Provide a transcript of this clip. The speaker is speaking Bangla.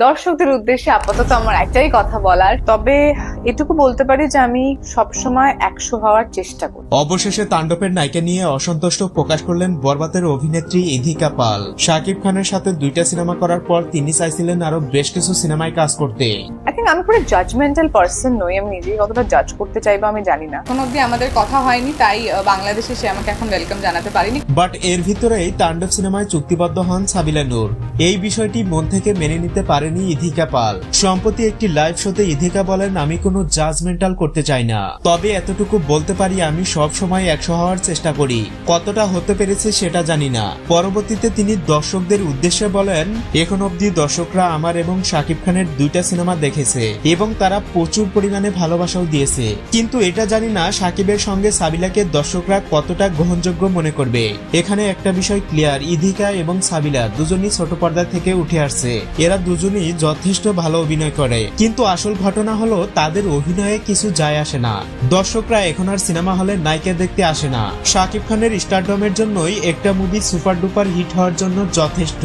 দর্শকদের উদ্দেশ্যে আপাতত আমার একটাই কথা বলার, তবে এটুকু বলতে পারি যে আমি সবসময় 100 হওয়ার চেষ্টা করি। অবশেষে তাণ্ডবের নায়িকা নিয়ে অসন্তুষ্ট প্রকাশ করলেন বরবাদের অভিনেত্রী ইধিকা পাল। শাকিব খানের সাথে 2টা সিনেমা করার পর তিনি চাইছিলেন আরো বেশ কিছু সিনেমায় কাজ করতে। আই থিঙ্ক আমি পুরো জাজমেন্টাল পার্সন নই, আমি নিজেই কতটা জাজ করতে চাইবো আমি জানি না। কোনো অবধি আমাদের কথা হয়নি, তাই বাংলাদেশে সে আমাকে এখন ওয়েলকাম জানাতে পারিনি। বাট এর ভিতরেই তাণ্ডব সিনেমায় চুক্তিবদ্ধ হন সাবিলা নূর। এই বিষয়টি মন থেকে মেনে নিতে পারেনি ইধিকা পাল। সম্প্রতি একটি লাইভ শোতে ইধিকা বলেন, আমি কোনো জাজমেন্টাল করতে চাই না, তবে এতটুকু বলতে পারি আমি সব সময় 100 হওয়ার চেষ্টা করি। কতটা হতে পেরেছে সেটা জানি না। পরবর্তীতে তিনি দর্শকদের উদ্দেশ্যে বলেন, এখন অবধি দর্শকরা আমার এবং শাকিব খানের 2টা সিনেমা দেখেছে এবং তারা প্রচুর পরিমাণে ভালোবাসাও দিয়েছে, কিন্তু এটা জানি না শাকিবের সঙ্গে সাবিলাকে দর্শকরা কতটা গ্রহণযোগ্য মনে করবে। এখানে একটা বিষয় ক্লিয়ার, ইধিকা এবং সাবিলা দুজনই ছোট পর্দা থেকে উঠে আসছে। এরা দুজনই যথেষ্ট ভালো অভিনয় করে, কিন্তু আসল ঘটনা হলো তাদের অভিনয়ে কিছু যায় আসে না। দর্শকরা এখন আর সিনেমা হলে নায়িকা দেখতে আসে না। শাকিব খানের স্টারডমের জন্যই একটা মুভি সুপার ডুপার হিট হওয়ার জন্য যথেষ্ট।